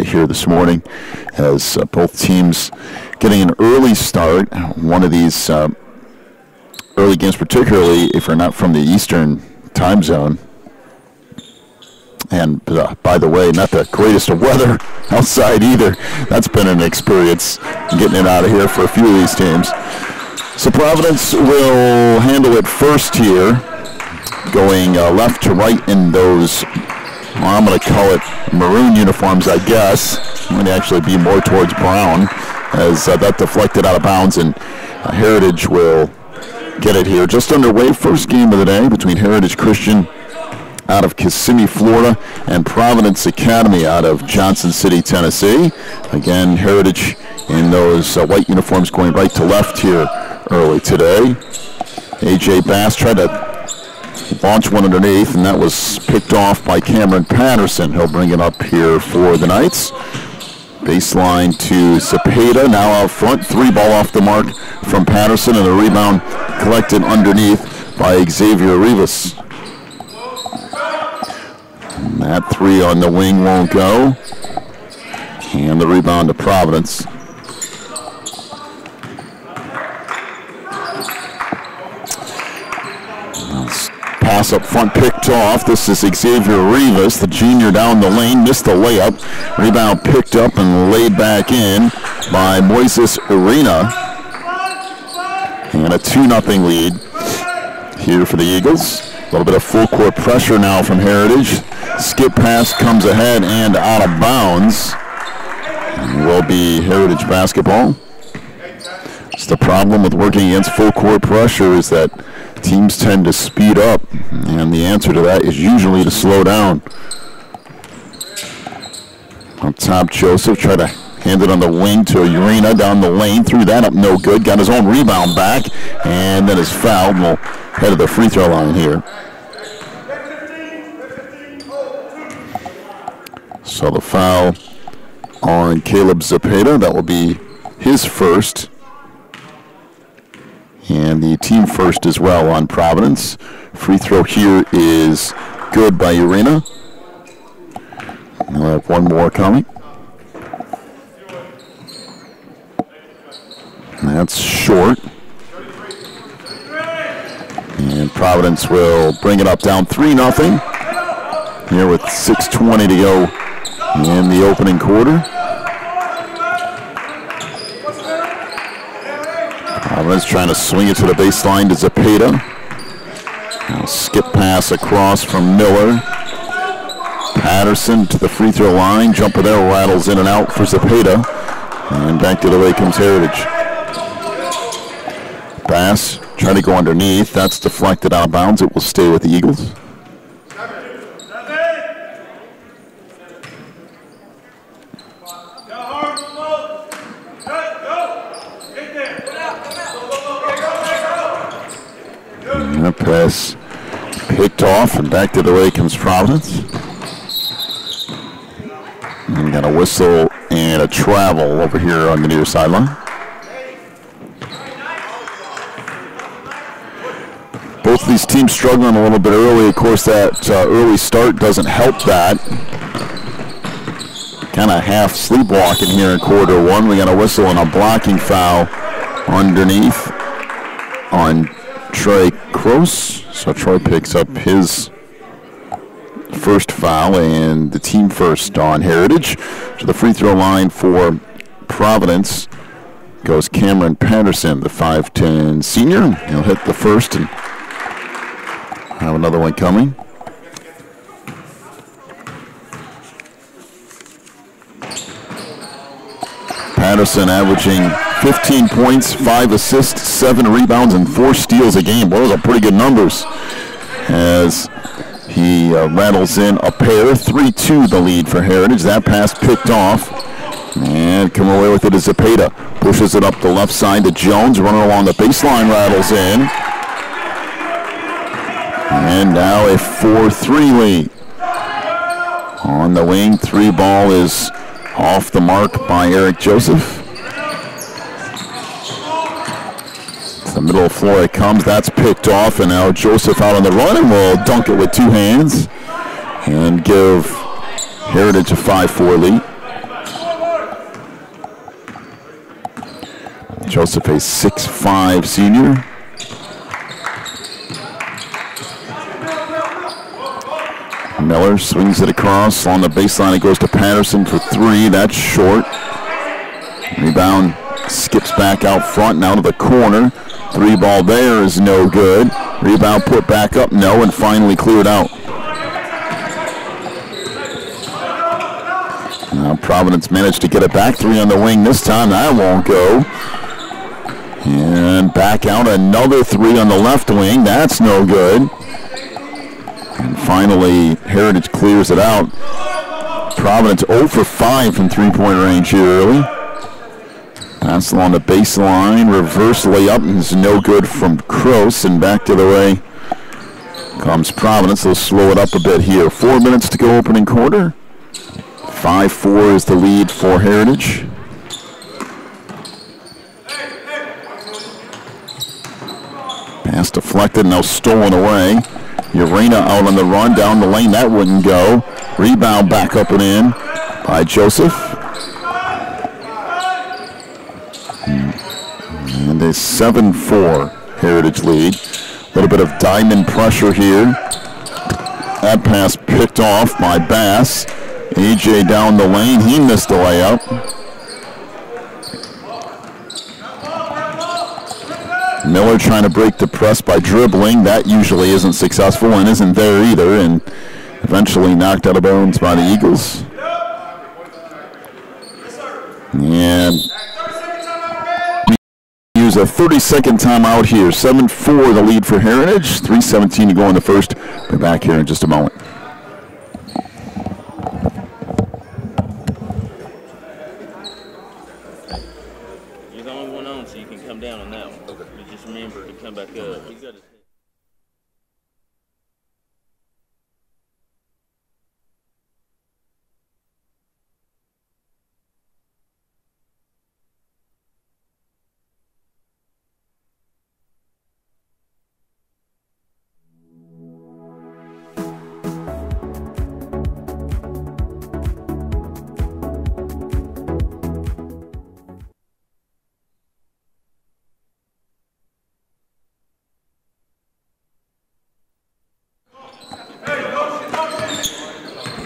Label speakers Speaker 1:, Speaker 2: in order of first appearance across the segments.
Speaker 1: Here this morning as both teams getting an early start. One of these early games, particularly if you're not from the Eastern time zone. And by the way, not the greatest of weather outside either. That's been an experience getting it out of here for a few of these teams. So Providence will handle it first here, going left to right in those, well, I'm going to call it maroon uniforms, I guess. It might actually be more towards brown, as that deflected out of bounds, and Heritage will get it here. Just underway, first game of the day between Heritage Christian out of Kissimmee, Florida, and Providence Academy out of Johnson City, Tennessee. Again, Heritage in those white uniforms going right to left here early today. A.J. Bass tried to launch one underneath, and that was picked off by Cameron Patterson. He'll bring it up here for the Knights. Baseline to Zepeda, now out front. 3 ball off the mark from Patterson, and the rebound collected underneath by Xavier Rivas. And that 3 on the wing won't go. And the rebound to Providence. Pass up front picked off. This is Xavier Rivas, the junior down the lane, missed the layup. Rebound picked up and laid back in by Moises Arena. And a 2-0 lead here for the Eagles. A little bit of full court pressure now from Heritage. Skip pass comes ahead and out of bounds. And will be Heritage basketball. It's the problem with working against full court pressure is that teams tend to speed up, and the answer to that is usually to slow down. Up top, Joseph tried to hand it on the wing to Urena down the lane, threw that up no good, got his own rebound back, and then is fouled and will head to the free throw line here. So the foul on Caleb Zepeda, that will be his first. And the team first as well on Providence. Free throw here is good by Urena. We'll have one more coming. And that's short. And Providence will bring it up down 3-0 here with 6:20 to go in the opening quarter. Providence trying to swing it to the baseline to Zepeda. Now skip pass across from Miller. Patterson to the free throw line. Jumper there rattles in and out for Zepeda. And back to the way comes Heritage. Bass trying to go underneath. That's deflected out of bounds. It will stay with the Eagles. Pass picked off, and back to the way comes Providence. And we got a whistle and a travel over here on the near sideline. Both of these teams struggling a little bit early. Of course, that early start doesn't help that. Kind of half sleepwalking here in quarter one. We got a whistle and a blocking foul underneath on Troy Kroos. So Troy picks up his first foul, and the team first on Heritage. To the free throw line for Providence goes Cameron Patterson, the 5'10 senior. He'll hit the first and have another one coming. Patterson averaging 15 points, 5 assists, 7 rebounds, and 4 steals a game. Boy, those are pretty good numbers as he rattles in a pair. 3-2 the lead for Heritage. That pass picked off, and come away with it is Zepeda. Pushes it up the left side to Jones, running along the baseline, rattles in. And now a 4-3 lead. On the wing, 3 ball is Off the mark by Eric Joseph. The middle of the floor it comes. That's picked off, and now Joseph out on the run, and will dunk it with two hands and give Heritage a 5-4 lead. Joseph, a 6'5" senior. Miller swings it across on the baseline. It goes to Patterson for three. That's short. Rebound skips back out front, now to the corner. Three ball there is no good. Rebound put back up, no, and finally cleared out. Now Providence managed to get it back. Three on the wing this time. That won't go. And back out another three on the left wing. That's no good. And finally, Heritage clears it out. Providence 0 for 5 from three-point range here early. Pass along the baseline, reverse layup is no good from Kroos, and back to the way comes Providence. They'll slow it up a bit here. 4 minutes to go opening quarter. 5-4 is the lead for Heritage. Pass deflected, now stolen away. Urena out on the run, down the lane, that wouldn't go. Rebound back up and in by Joseph. And a 7-4 Heritage lead. A little bit of diamond pressure here. That pass picked off by Bass. AJ down the lane, he missed the layup. Miller trying to break the press by dribbling. That usually isn't successful and isn't there either, and eventually knocked out of bounds by the Eagles. And use a 30-second timeout here. 7-4 the lead for Heritage. 3:17 to go in the first. We're back here in just a moment.
Speaker 2: You're the only one on, so you can come down on that one. Okay. You just remember to come back up. He's got his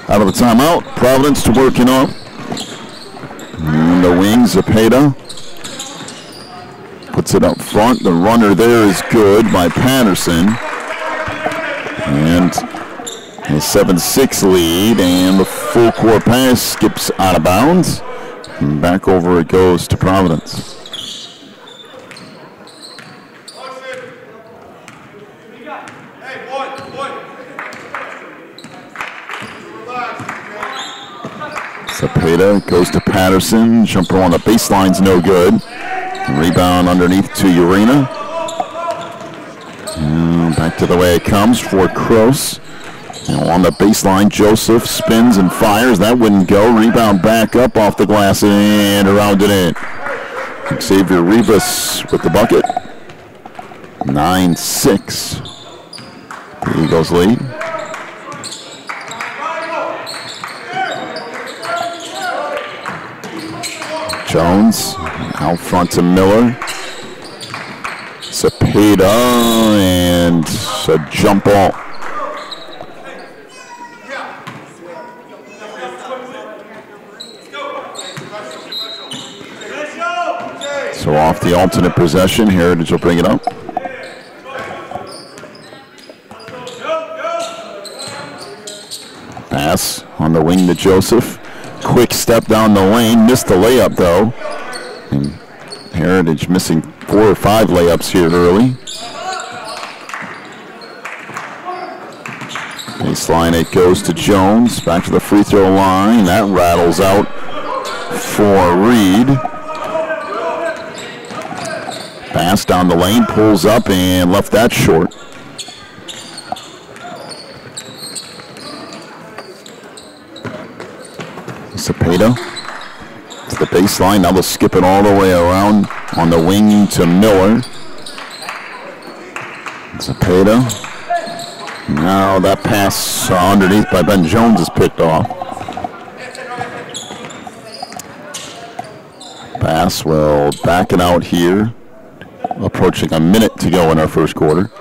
Speaker 1: Out of the timeout, Providence to working up. And the wing, Zepeda puts it up front. The runner there is good by Patterson. And a 7-6 lead, and the full court pass skips out of bounds. And back over it goes to Providence. Zepeda goes to Patterson. Jumper on the baseline's no good. Rebound underneath to Urena. Back to the way it comes for Kroos. On the baseline, Joseph spins and fires. That wouldn't go. Rebound back up off the glass and around it in. Xavier Rivas with the bucket. 9-6. The Eagles lead. Jones out front to Miller. Zepeda and a jump ball. So off the alternate possession, Heritage will bring it up. Pass on the wing to Joseph. Quick step down the lane, missed the layup though. And Heritage missing 4 or 5 layups here early. Baseline, it goes to Jones, back to the free throw line. That rattles out for Reed. Pass down the lane, pulls up and left that short. Zepeda the baseline. Now they'll skip it all the way around on the wing to Miller. Zepeda. Now that pass underneath by Ben Jones is picked off. Bass will back it out here. Approaching a minute to go in our first quarter.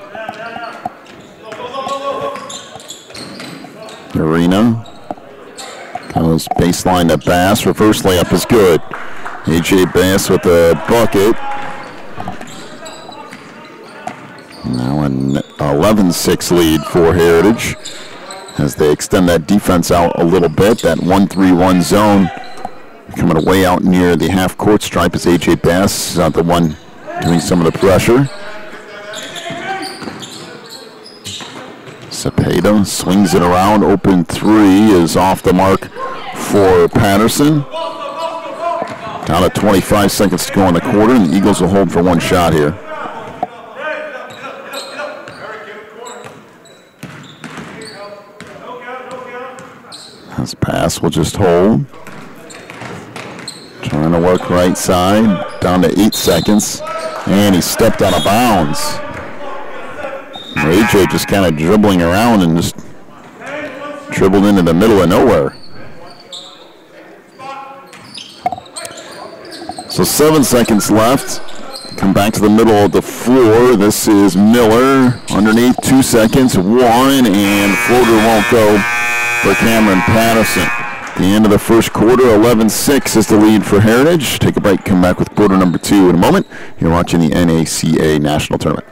Speaker 1: Arena goes baseline to Bass. Reverse layup is good. A.J. Bass with the bucket. Now an 11-6 lead for Heritage as they extend that defense out a little bit. That 1-3-1 zone coming way out near the half-court stripe as A.J. Bass is not the one doing some of the pressure. Zepeda swings it around. Open three is off the mark for Patterson. Down to 25 seconds to go in the quarter, and the Eagles will hold for one shot here. This pass will just hold. Trying to work right side. Down to 8 seconds, and he stepped out of bounds. AJ just kind of dribbling around and just dribbled into the middle of nowhere. So 7 seconds left. Come back to the middle of the floor. This is Miller underneath. 2 seconds, one, and floater won't go for Cameron Patterson. The end of the first quarter, 11-6 is the lead for Heritage. Take a break, come back with quarter number 2 in a moment. You're watching the NACA National Tournament.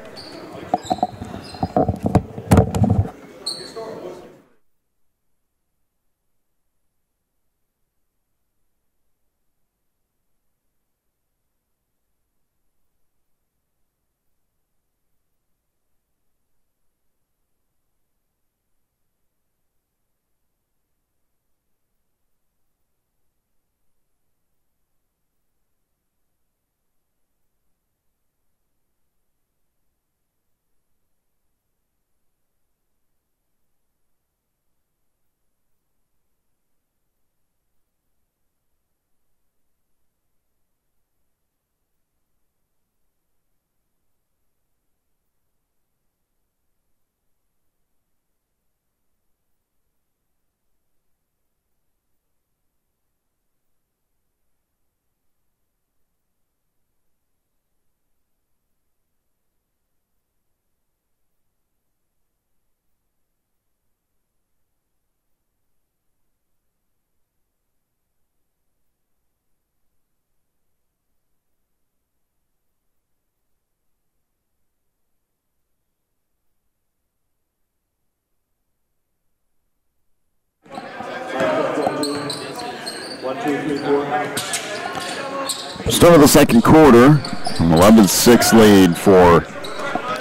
Speaker 1: Start of the second quarter, an 11-6 lead for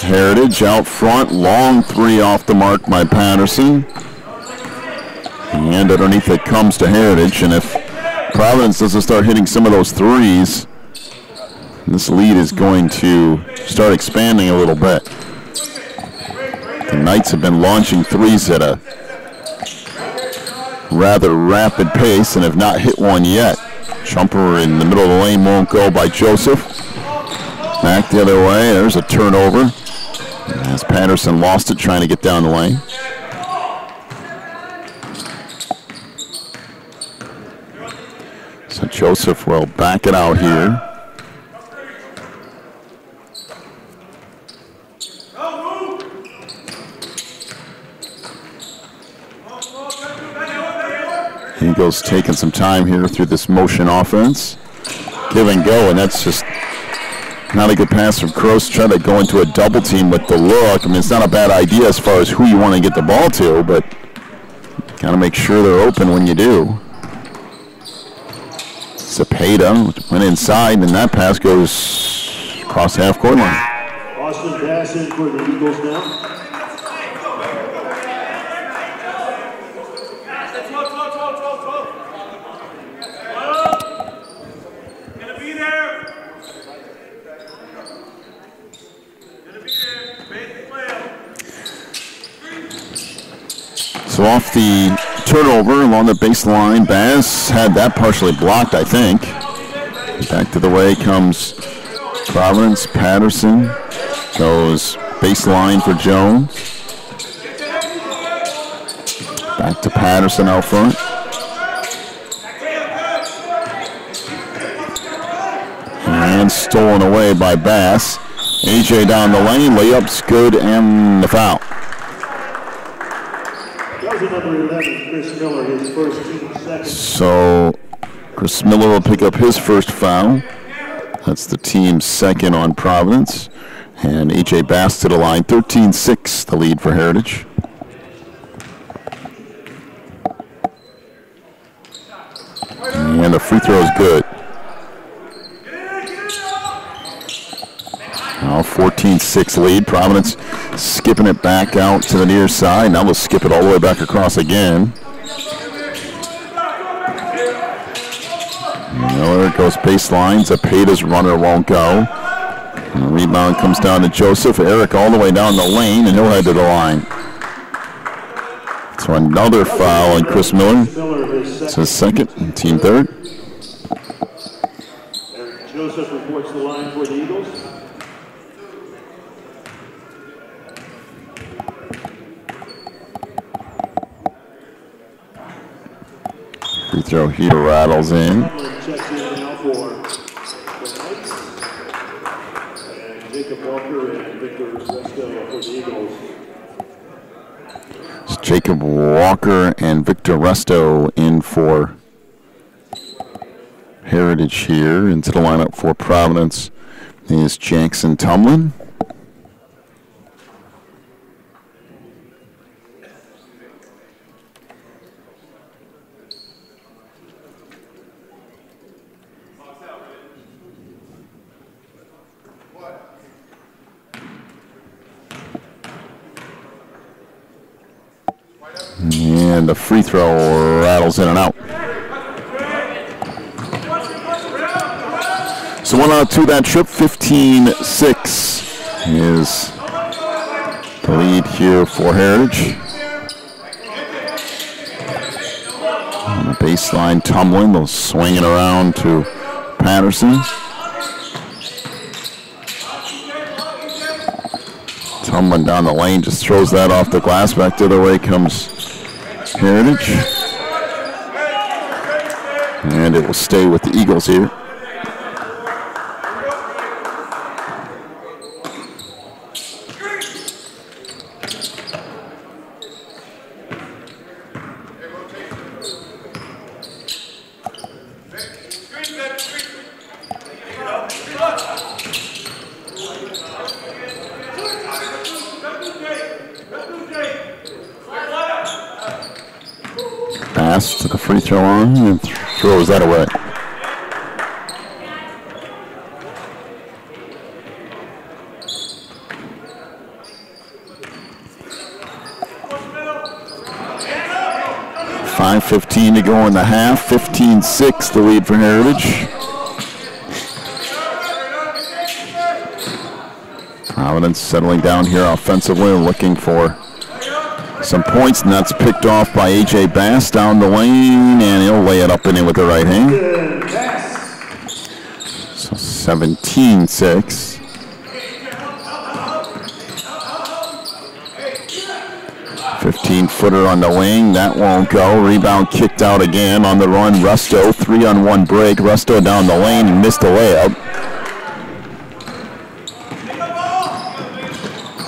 Speaker 1: Heritage. Out front, long three off the mark by Patterson. And underneath it comes to Heritage. And if Providence doesn't start hitting some of those threes, this lead is going to start expanding a little bit. The Knights have been launching threes at a rather rapid pace and have not hit one yet. Jumper in the middle of the lane won't go by Joseph. Back the other way, there's a turnover. As Patterson lost it trying to get down the lane. So Joseph will back it out here. Eagles taking some time here through this motion offense. Give and go, and that's just not a good pass from Kroos. Trying to go into a double team with the look. I mean, it's not a bad idea as far as who you want to get the ball to, but got to make sure they're open when you do. Zepeda went inside, and that pass goes across the half-court line.
Speaker 3: Austin pass in for the Eagles now. So off the turnover along the baseline, Bass had that partially blocked, I think.
Speaker 1: Back to the way comes Providence. Patterson goes baseline for Jones. Back to Patterson out front. And stolen away by Bass. AJ down the lane, layup's good, and the foul.
Speaker 3: Number 11, Chris Miller, his first team second.
Speaker 1: So Chris Miller will pick up his first foul. That's the team's second on Providence. And AJ Bass to the line, 13-6, the lead for Heritage. And the free throw is good. Now 14-6 lead. Providence skipping it back out to the near side. Now we'll skip it all the way back across again. Miller goes baseline. Zepeda's runner won't go. And the rebound comes down to Joseph. Eric all the way down the lane, and he'll head to the line. So another foul on Chris Miller. It's his second, and team third.
Speaker 3: Eric Joseph reports the line for the Eagles.
Speaker 1: Free throw heater rattles in.
Speaker 3: Checks in now for the Knights. And Jacob Walker and Victor Resto for the Eagles.
Speaker 1: It's Jacob Walker and Victor Resto in for Heritage here. Into the lineup for Providence is Jackson Tumlin. And the free throw rattles in and out. So 1 out to that trip, 15-6 is the lead here for Heritage. On the baseline, Tumlin, they'll swing it around to Patterson. Tumlin down the lane, just throws that off the glass. Back the other way comes Heritage. And it will stay with the Eagles here. Pass to the free throw line and throws that away. .5:15 to go in the half. 15-6 the lead for Heritage. Providence settling down here offensively, looking for some points, and that's picked off by A.J. Bass down the lane, and he'll lay it up and in with the right hand. So 17-6. 15-footer on the wing, that won't go. Rebound kicked out again on the run. Resto, 3-on-1 break. Resto down the lane and missed the layup.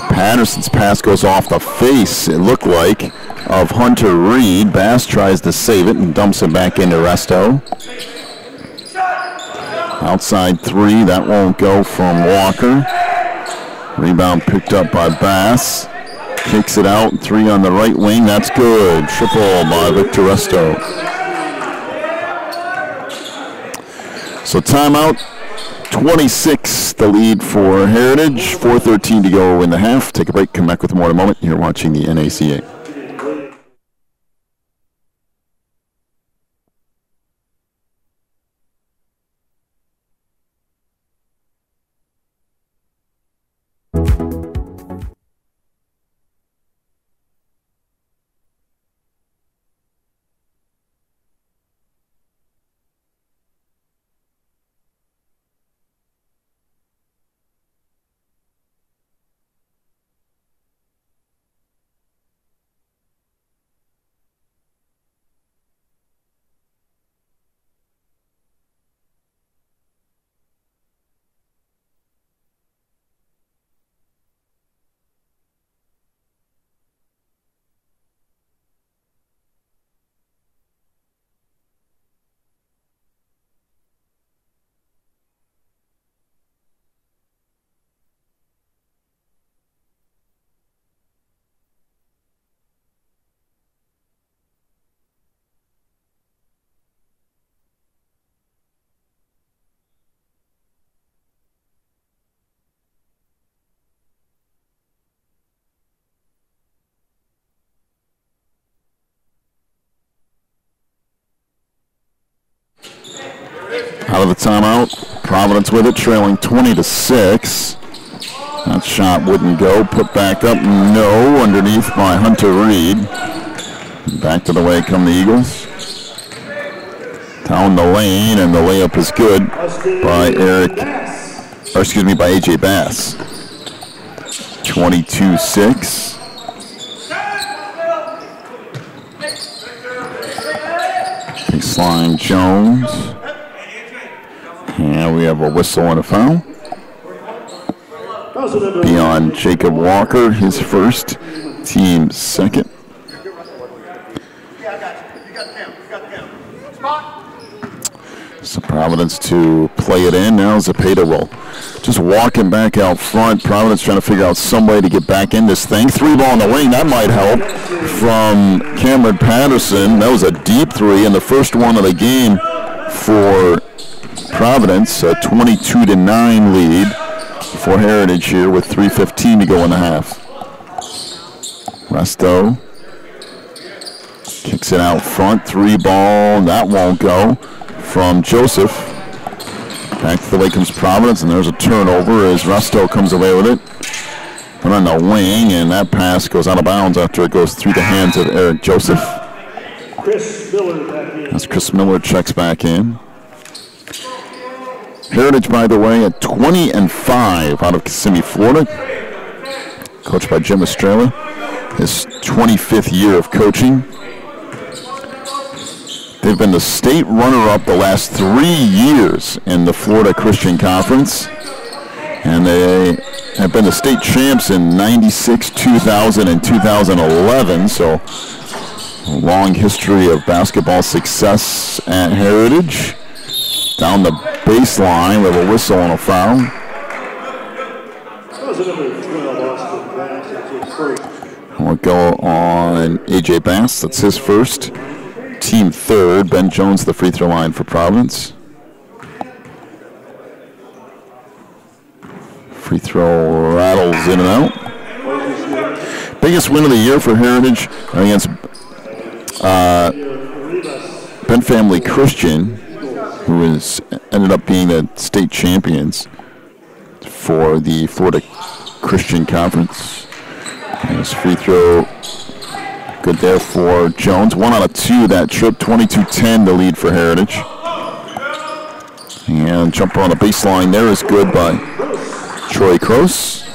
Speaker 1: Patterson's pass goes off the face, it looked like, of Hunter Reed. Bass tries to save it and dumps it back into Resto. Outside three, that won't go from Walker. Rebound picked up by Bass. Kicks it out, three on the right wing, that's good. Triple by Victor Resto. So timeout. 26, the lead for Heritage. 4:13 to go in the half. Take a break, come back with more in a moment. You're watching the NACA. Out of the timeout, Providence with it, trailing 20-6. That shot wouldn't go. Put back up, no. Underneath by Hunter Reed. Back to the way come the Eagles. Down the lane, and the layup is good by by AJ Bass. 22-6. Baseline Jones. And we have a whistle and a foul. Beyond Jacob Walker, his first, team second. So Providence to play it in. Now Zepeda will just walking back out front. Providence trying to figure out some way to get back in this thing. 3-ball in the wing, that might help from Cameron Patterson. That was a deep three and the first one of the game for Providence. A 22-9 lead for Heritage here with 3:15 to go in the half. Resto kicks it out front. 3-ball, that won't go. From Joseph. Back to the way comes Providence, and there's a turnover as Resto comes away with it. Put on the wing, and that pass goes out of bounds after it goes through the hands of Eric Joseph.
Speaker 3: Chris Miller back in.
Speaker 1: As Chris Miller checks back in. Heritage, by the way, at 20-5 out of Kissimmee, Florida. Coached by Jim Estrella. His 25th year of coaching. They've been the state runner-up the last 3 years in the Florida Christian Conference. And they have been the state champs in 96, 2000, and 2011. So a long history of basketball success at Heritage. Down the baseline with a whistle and a foul. We'll go on AJ Bass. That's his first. Team third. Ben Jones, the free throw line for Providence. Free throw rattles in and out. Biggest win of the year for Heritage against Ben Family Christian, who ended up being the state champions for the Florida Christian Conference. Nice free throw. Good there for Jones. 1 out of 2 that trip. 22-10 the lead for Heritage. And jumper on the baseline there is good by Troy Kroos.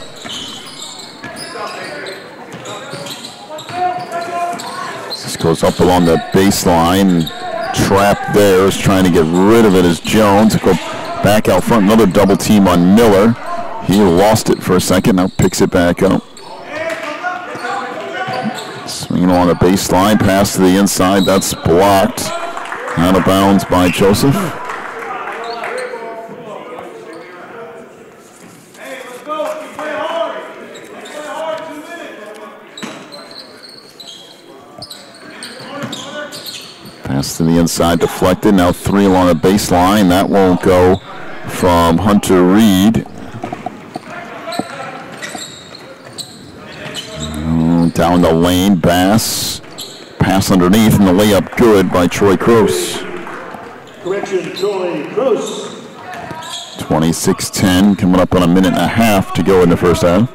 Speaker 1: This goes up along the baseline. Trap there is trying to get rid of it as Jones. Go back out front. Another double team on Miller. He lost it for a second. Now picks it back up. Swinging along the baseline, pass to the inside, that's blocked. Out of bounds by Joseph. Pass to the inside, deflected, now 3 along the baseline, that won't go from Hunter Reed. Down the lane, Bass. Pass underneath, and the layup good by Troy Kroos.
Speaker 3: Correction, Troy Kroos.
Speaker 1: 26-10, coming up on a minute and a half to go in the first half.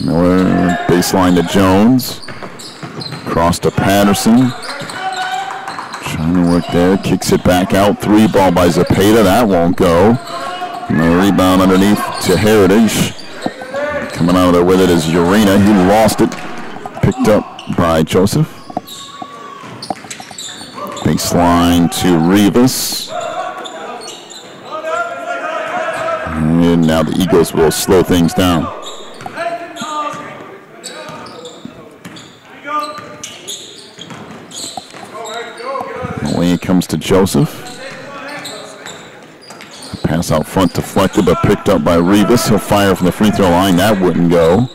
Speaker 1: Miller, baseline to Jones. Cross to Patterson. Trying to work there, kicks it back out. 3-ball by Zepeda, that won't go. And the rebound underneath to Heritage. Coming out of there with it is Urena. He lost it. Picked up by Joseph. Baseline to Rivas. And now the Eagles will slow things down. Away it comes to Joseph. Pass out front, deflected, but picked up by Rivas. He'll fire from the free throw line. That wouldn't go.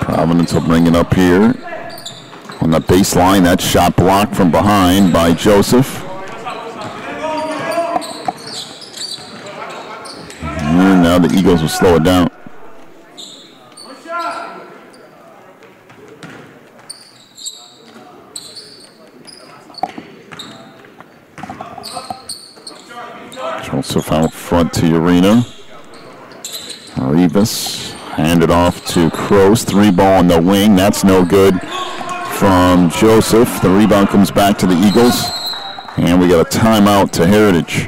Speaker 1: Providence will bring it up here. On the baseline, that shot blocked from behind by Joseph. And now the Eagles will slow it down. Joseph out front to Urena. Rivas handed off to Kroos. 3-ball on the wing. That's no good from Joseph. The rebound comes back to the Eagles. And we got a timeout to Heritage.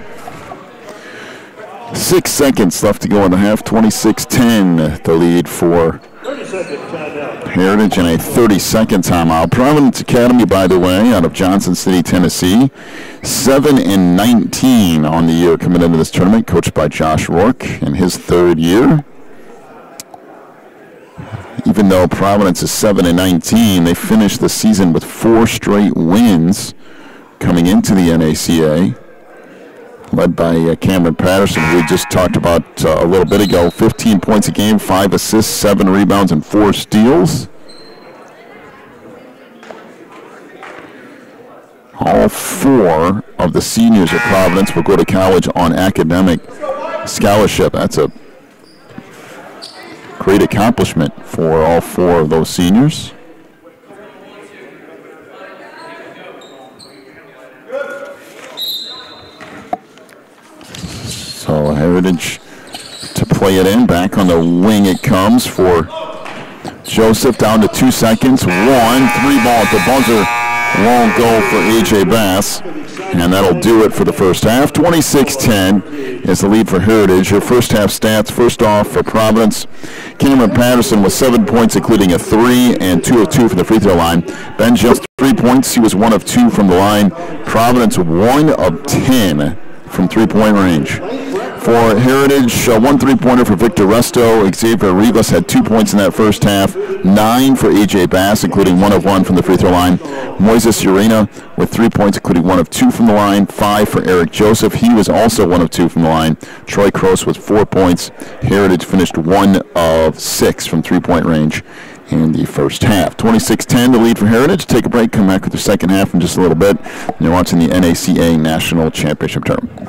Speaker 1: 6 seconds left to go in the half. 26-10, the lead for Heritage, and a 30-second timeout. Providence Academy, by the way, out of Johnson City, Tennessee, 7-19 on the year coming into this tournament, coached by Josh Rourke in his third year. Even though Providence is 7-19, they finished the season with 4 straight wins coming into the NACA. Led by Cameron Patterson, who we just talked about a little bit ago. 15 points a game, 5 assists, 7 rebounds, and 4 steals. All 4 of the seniors at Providence will go to college on academic scholarship. That's a great accomplishment for all 4 of those seniors. So Heritage to play it in. Back on the wing it comes for Joseph, down to 2 seconds. 1, 3-ball at the buzzer. Won't go for A.J. Bass. And that'll do it for the first half. 26-10 is the lead for Heritage. Your first half stats, first off for Providence, Cameron Patterson with 7 points, including a 3 and 2 of 2 from the free throw line. Ben just 3 points. He was 1 of 2 from the line. Providence 1 of 10 from three-point range. For Heritage, 1 3-pointer for Victor Resto. Xavier Rivas had 2 points in that first half. 9 for A.J. Bass, including 1 of 1 from the free throw line. Moises Urena with 3 points, including 1 of 2 from the line. 5 for Eric Joseph. He was also 1 of 2 from the line. Troy Kroos with 4 points. Heritage finished 1 of 6 from three-point range in the first half. 26-10, the lead for Heritage. Take a break, come back with the second half in just a little bit. You're watching the NACA National Championship Tournament.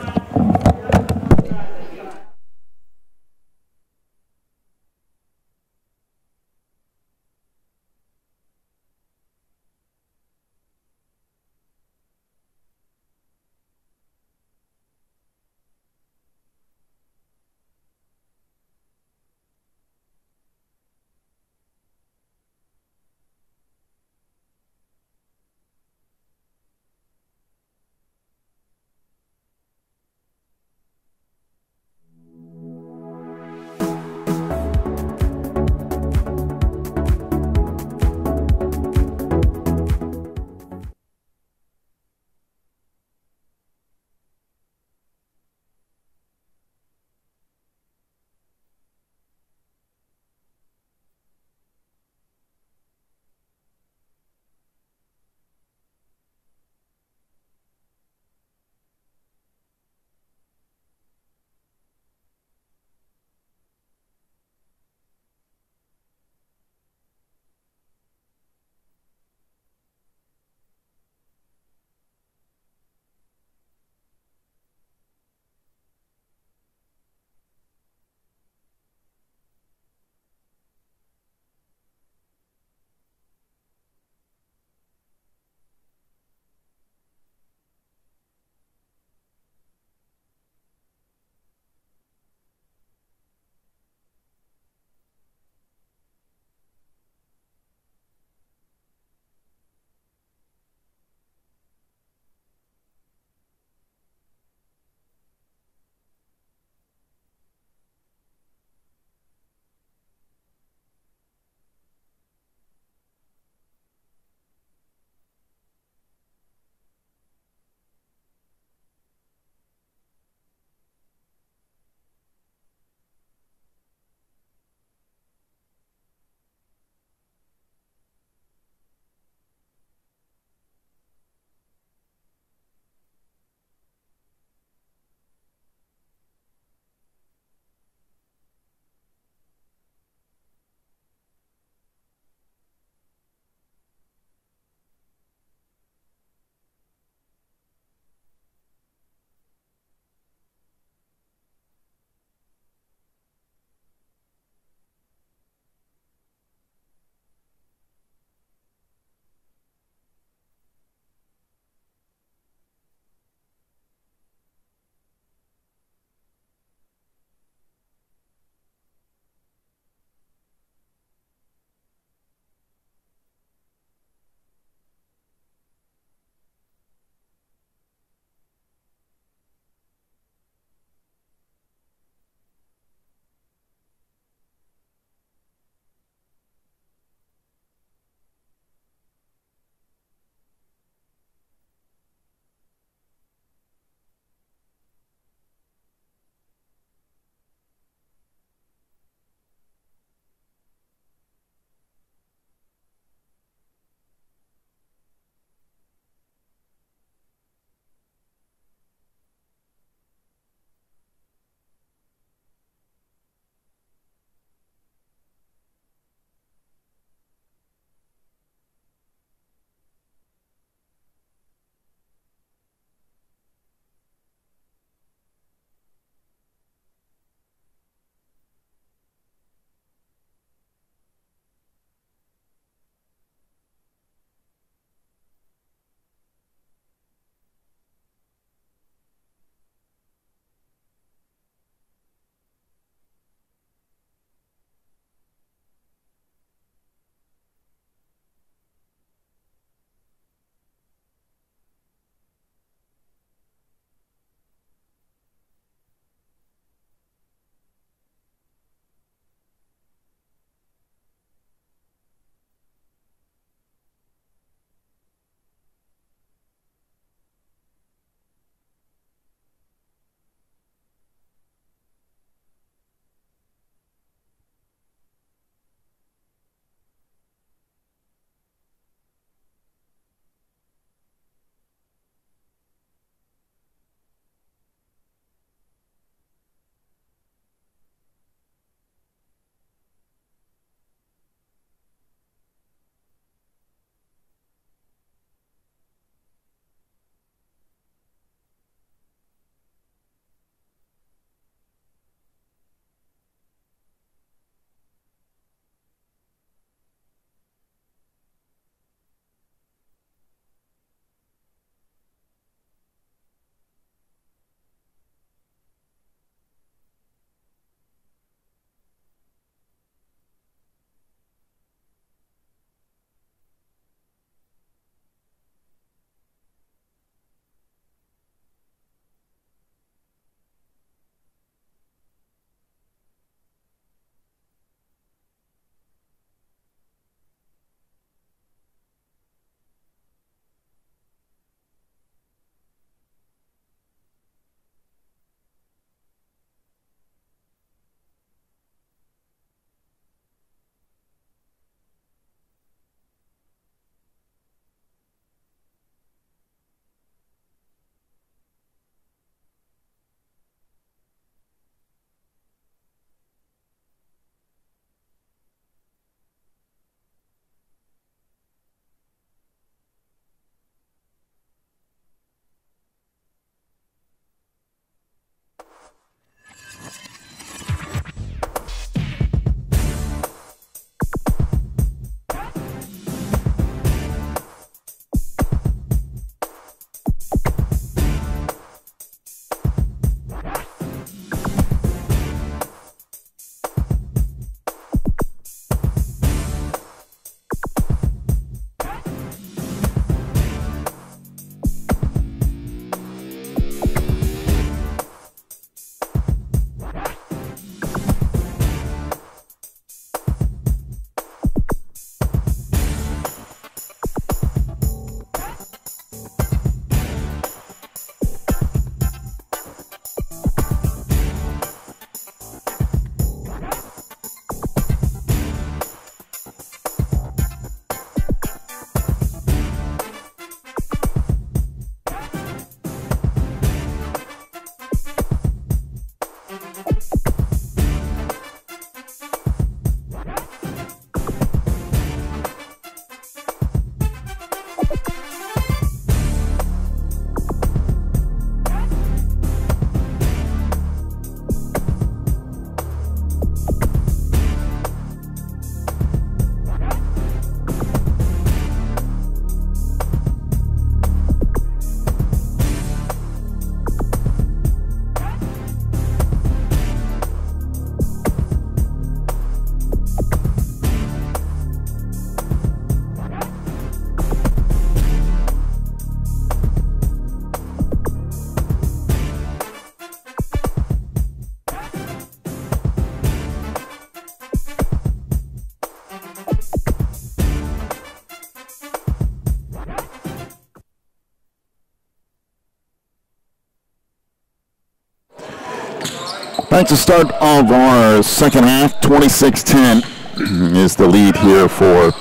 Speaker 1: Back to start of our second half, 26-10 is the lead here for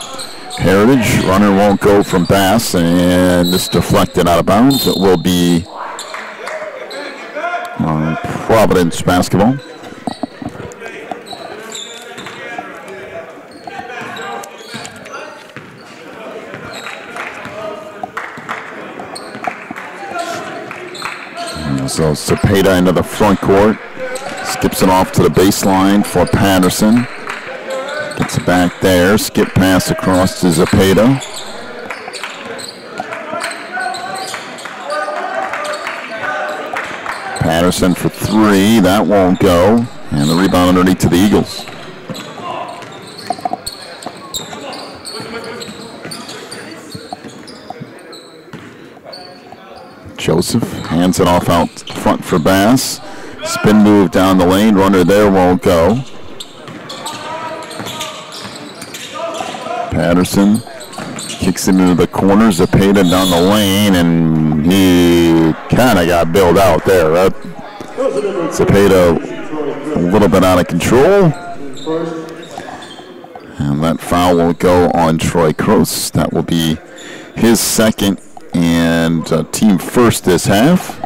Speaker 1: Heritage. Runner won't go from Bass, and this deflected out of bounds. It will be Providence basketball. So Cepeda into the front court. Skips it off to the baseline for Patterson. Gets it back there. Skip pass across to Cepeda. Patterson for three. That won't go. And the rebound underneath to the Eagles. Joseph hands it off out front for Bass. Spin move down the lane. Runner there won't go. Patterson kicks it into the corner. Cepeda down the lane, and he kind of got bailed out there. Right? Cepeda a little bit out of control. And that foul will go on Troy Croce. That will be his second and team first this half.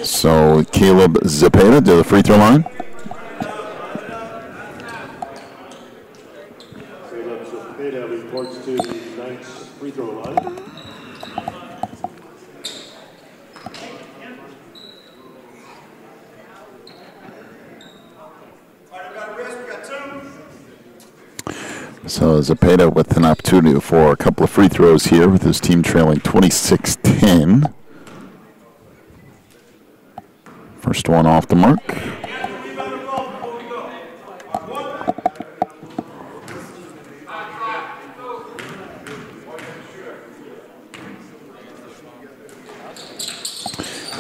Speaker 1: So Caleb Cepeda to the free throw line.
Speaker 3: Caleb Cepeda reports to the Knights free throw line.
Speaker 1: So Cepeda with an opportunity for a couple of free throws here with his team trailing 26-10. First one off the mark.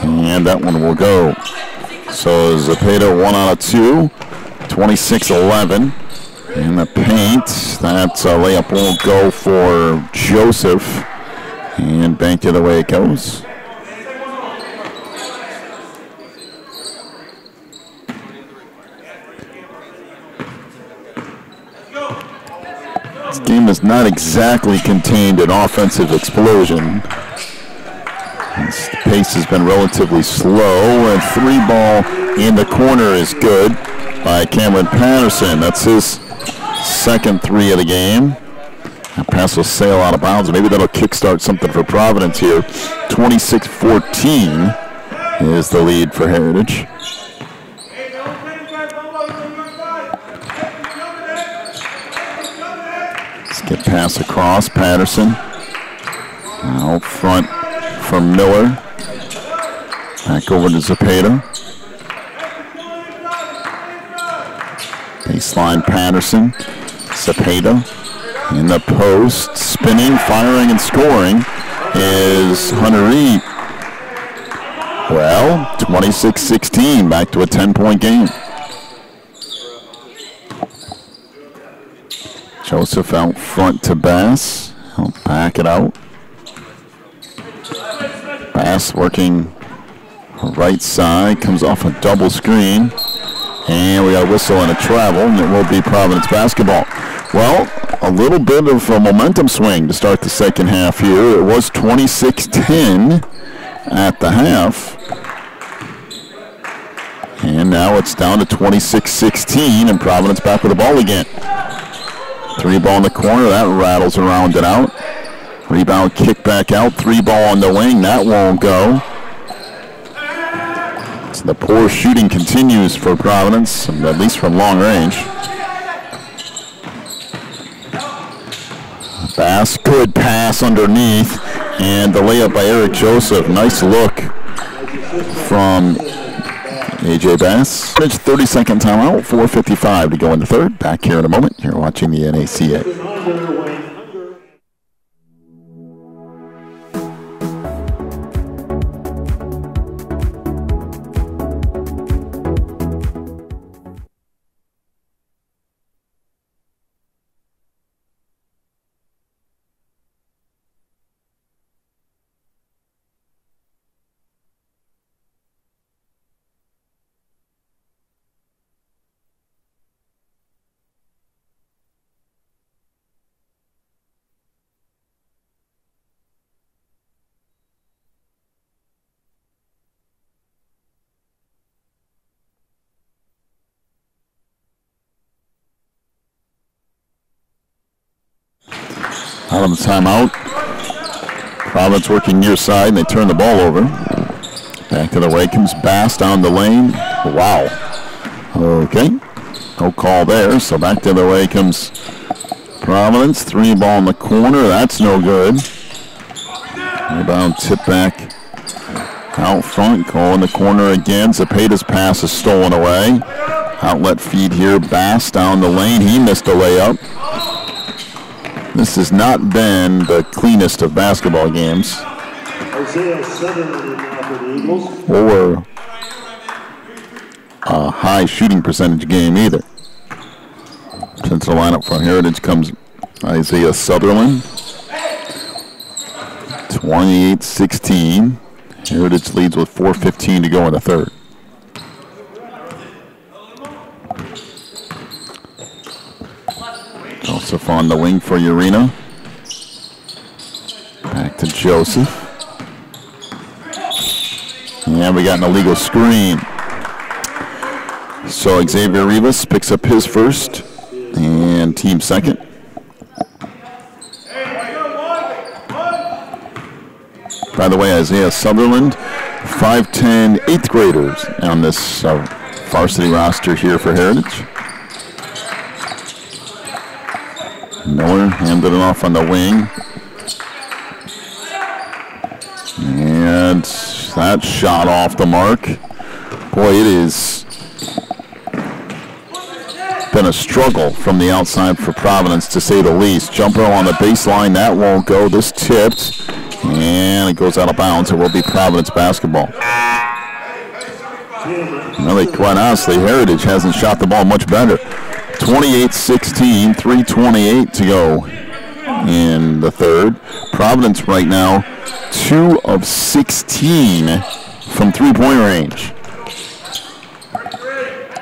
Speaker 1: And that one will go. So Cepeda 1 out of 2, 26-11. In the paint, that layup won't go for Joseph. And banked it the way it goes. This game is not exactly contained an offensive explosion. This pace has been relatively slow, and three ball in the corner is good by Cameron Patterson. That's his second three of the game. That pass will sail out of bounds. Maybe that'll kickstart something for Providence here. 26-14 is the lead for Heritage. Skip pass across. Patterson out front from Miller. Back over to Cepeda. Baseline Patterson. Cepeda in the post. Spinning, firing, and scoring is Hunter Reed. Well, 26-16, back to a 10-point game. Joseph out front to Bass. He'll back it out. Bass working right side, comes off a double screen. And we got a whistle and a travel, and it will be Providence basketball. Well, a little bit of a momentum swing to start the second half here. It was 26-10 at the half. And now it's down to 26-16, and Providence back with the ball again. Three ball in the corner, that rattles around and out. Rebound kick back out, three ball on the wing, that won't go. So the poor shooting continues for Providence, at least from long range. Bass, good pass underneath, and the layup by Eric Joseph. Nice look from A.J. Bass. 30-second timeout, 4:55 to go in the third. Back here in a moment. You're watching the NACA. Out of the timeout. Providence working near side, and they turn the ball over. Back to the way comes Bass down the lane. Wow. Okay. No call there, so back the other way comes Providence. 3 ball in the corner. That's no good. Rebound tip back out front. Call in the corner again. Zepeda's pass is stolen away. Outlet feed here. Bass down the lane. He missed a layup. This has not been the cleanest of basketball games. Or a high shooting percentage game either. Since the lineup for Heritage comes Isaiah Sutherland. 28-16. Heritage leads with 4:15 to go in the third. Joseph on the wing for Urena. Back to Joseph. And we got an illegal screen. So Xavier Rivas picks up his first and team second. By the way, Isaiah Sutherland, 5'10", 8th graders on this varsity roster here for Heritage. Miller handed it off on the wing. And that shot off the mark. Boy, it has been a struggle from the outside for Providence, to say the least. Jumper on the baseline, that won't go. This tipped, and it goes out of bounds. It will be Providence basketball. Really, quite honestly, Heritage hasn't shot the ball much better. 28-16, 3:28 to go in the third. Providence right now 2 of 16 from three-point range.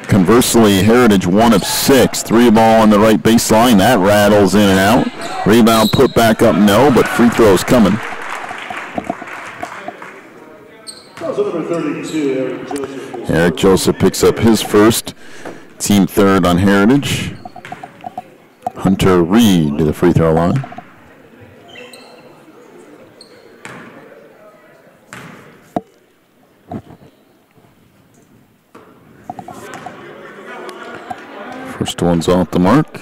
Speaker 1: Conversely, Heritage 1 of 6. 3 ball on the right baseline. That rattles in and out. Rebound put back up, no, but free throws coming. Eric Joseph picks up his first. Team third on Heritage. Hunter Reed to the free throw line. First one's off the mark.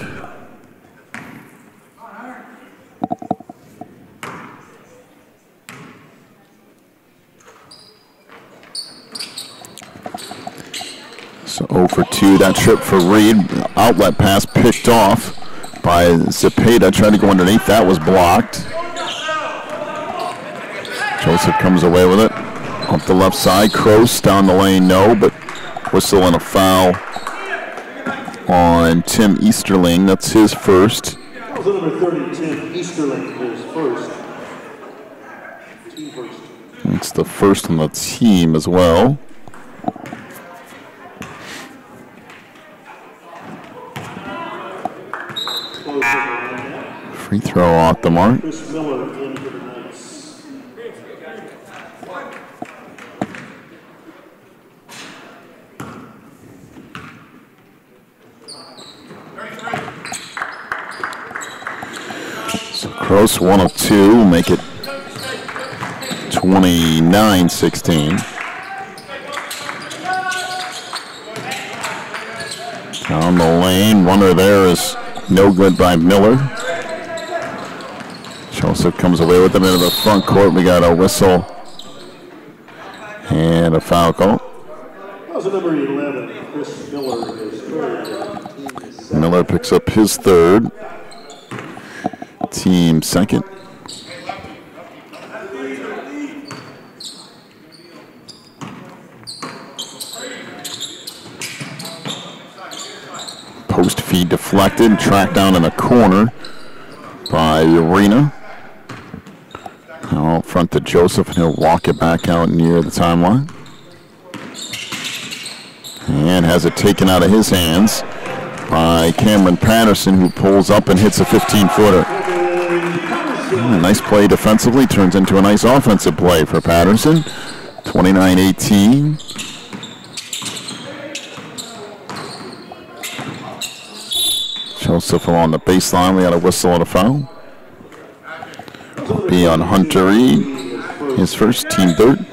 Speaker 1: So 0 for 2. That trip for Reed. Outlet pass picked off by Zepeda. Tried to go underneath. That was blocked. Joseph comes away with it. Up the left side. Kroos down the lane. No, but whistle and a foul on Tim Easterling. That's his first.
Speaker 3: Number 30, Tim Easterling, his first. Team first.
Speaker 1: It's the first on the team as well. Free throw off the mark.
Speaker 3: Chris Miller in for the Knights.
Speaker 1: So Kroos 1 of 2, make it 29-16. Down the lane, runner there is no good by Miller. Joseph comes away with it into the front court. We got a whistle and a foul call.
Speaker 3: That was number 11, Chris Miller, his third.
Speaker 1: Miller picks up his third. Team second. Post feed deflected, tracked down in the corner by Urena. Now out front to Joseph, and he'll walk it back out near the timeline. And has it taken out of his hands by Cameron Patterson, who pulls up and hits a 15-footer. A nice play defensively, turns into a nice offensive play for Patterson. 29-18. Joseph along the baseline. We got a whistle and a foul. will be on Hunter Reed, his first, team third.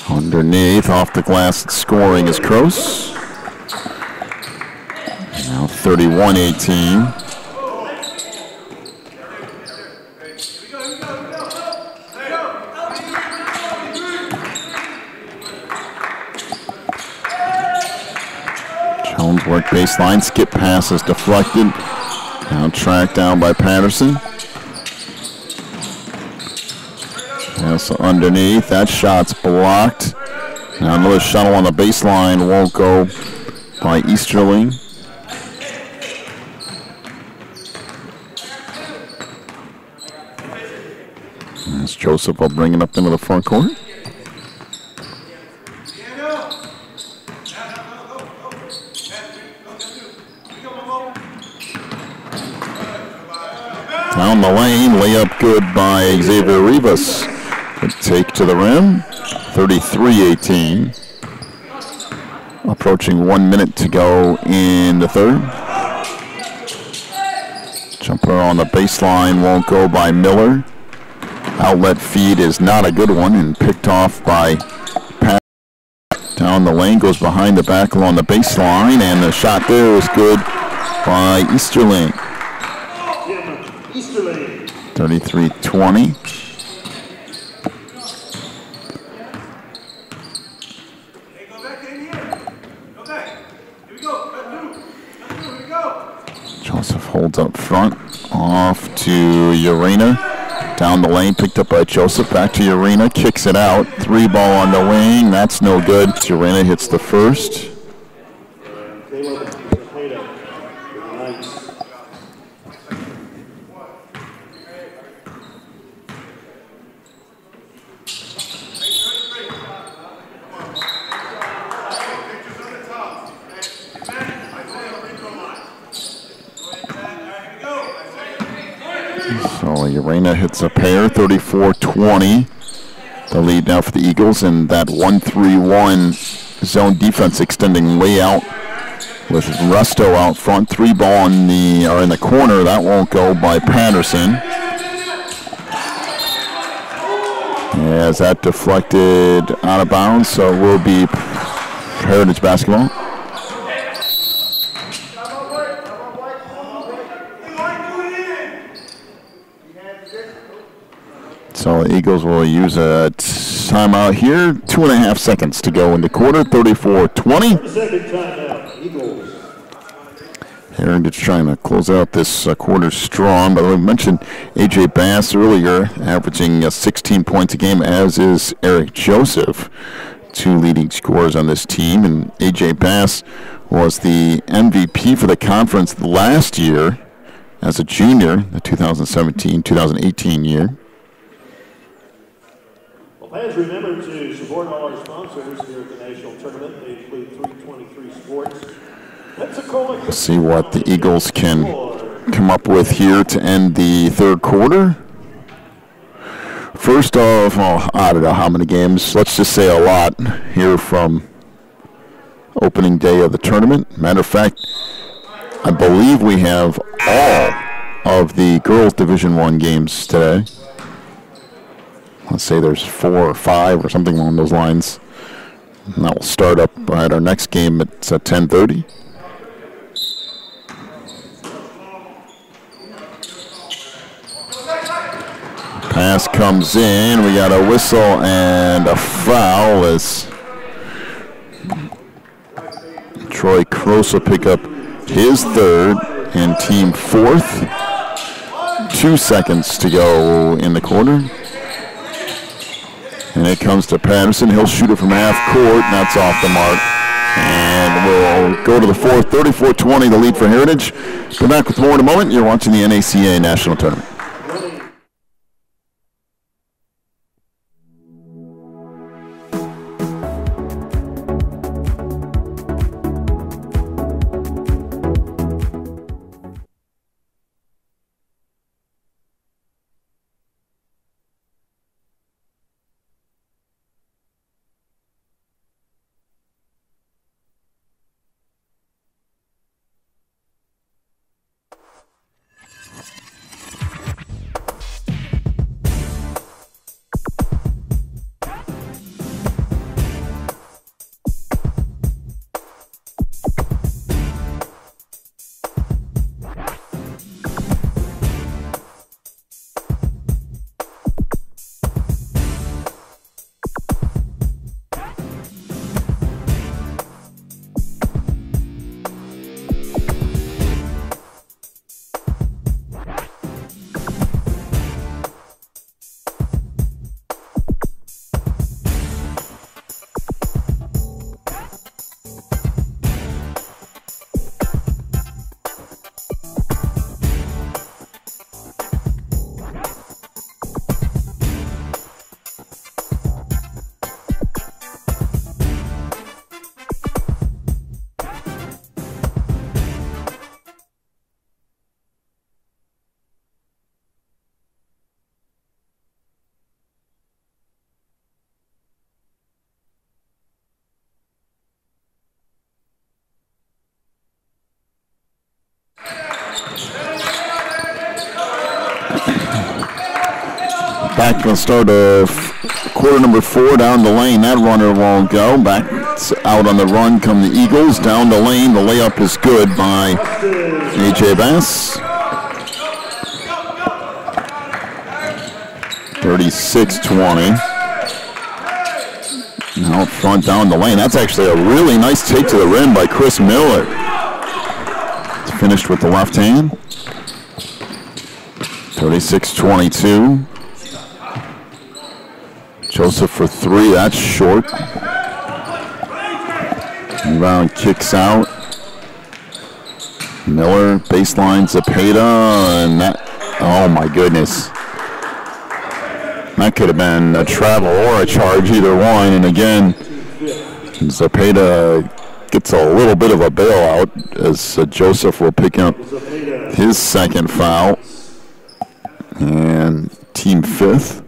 Speaker 1: Underneath, off the glass, scoring is Kroos. Now 31-18. Jones work baseline, skip pass is deflected. Now tracked down by Patterson. So underneath, that shot's blocked. Now another shuttle on the baseline won't go by Easterling. As Joseph will bring it up into the front court. Down the lane, layup good by Xavier Rivas. Good take to the rim, 33-18. Approaching 1 minute to go in the third. Jumper on the baseline won't go by Miller. Outlet feed is not a good one and picked off by Pat. Down the lane, goes behind the back along the baseline, and the shot there is good by Easterling. 33-20. Joseph holds up front, off to Urena. Down the lane, picked up by Joseph, back to Urena, kicks it out. 3-ball on the wing, that's no good. Urena hits the first. So Urena hits a pair, 34-20. The lead now for the Eagles, and that 1-3-1 zone defense extending way out with Resto out front. 3-ball in the corner. That won't go by Patterson. As that deflected out of bounds, so it will be Heritage basketball. So the Eagles will use a timeout here. 2.5 seconds to go in the quarter. 34-20. Heritage trying to close out this quarter strong. But we mentioned A.J. Bass earlier, averaging 16 points a game, as is Eric Joseph, 2 leading scorers on this team. And A.J. Bass was the MVP for the conference last year as a junior, the 2017-2018 year.
Speaker 3: Fans, remember to support all our sponsors here at the national tournament. They include 323 Sports.
Speaker 1: Let's see what the Eagles can come up with here to end the third quarter. First off, I don't know how many games. Let's just say a lot here from opening day of the tournament. Matter of fact, I believe we have all of the girls' Division I games today. Let's say there's 4 or 5 or something along those lines. And that will start up at our next game at 10:30. Pass comes in. We got a whistle and a foul as Troy Kroos will pick up his third and team fourth. 2 seconds to go in the quarter. And it comes to Patterson. He'll shoot it from half court, and that's off the mark. And we'll go to the fourth, 34-20, the lead for Heritage. Go back with more in a moment. You're watching the NACA National Tournament. back to the start of quarter number 4 down the lane. That runner won't go. Back out on the run come the Eagles. Down the lane, the layup is good by A.J. Bass. 36-20. Out front down the lane. That's actually a really nice take to the rim by Chris Miller. It's finished with the left hand. 36-22. Joseph for 3. That's short. Rebound kicks out. Miller, baseline, Zepeda, and that, oh my goodness. That could have been a travel or a charge, either one. And again, Zepeda gets a little bit of a bailout as Joseph will pick up his second foul. And team 5th.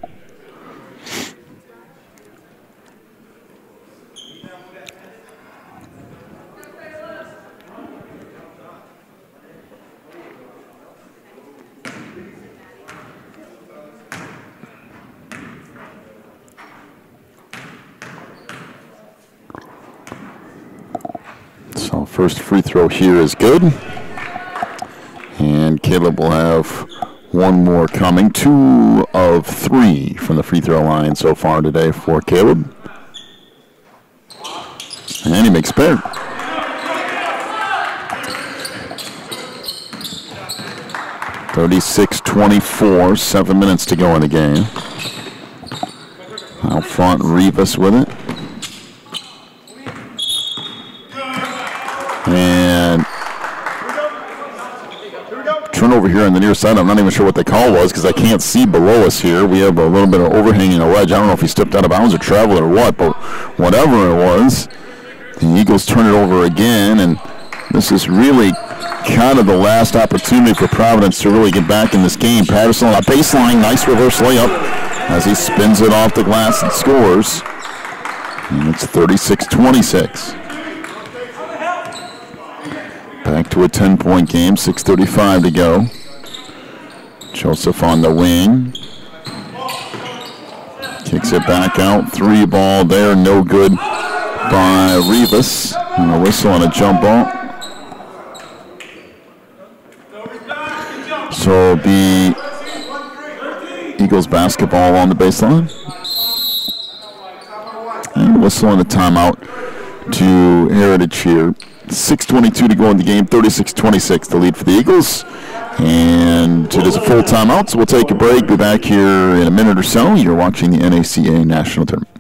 Speaker 1: So first free throw here is good. And Caleb will have one more coming. 2 of 3 from the free throw line so far today for Caleb. And he makes pair. (36-24), 7 minutes to go in the game. Out front, Rivas with it. And turnover here on the near side. I'm not even sure what the call was because I can't see below us here. We have a little bit of overhanging a ledge. I don't know if he stepped out of bounds or traveled or what, but whatever it was, the Eagles turn it over again, and this is really kind of the last opportunity for Providence to really get back in this game. Patterson on a baseline, nice reverse layup as he spins it off the glass and scores. And it's 36-26. Back to a 10-point game, 6:35 to go. Joseph on the wing. Kicks it back out. 3 ball there, no good by Rivas. And a whistle on a jump ball. So it'll be Eagles basketball on the baseline. And a whistle on the timeout to Heritage here. 6:22 to go in the game, 36-26 the lead for the Eagles. And it is a full timeout, so we'll take a break. Be back here in a minute or so. You're watching the NACA National Tournament.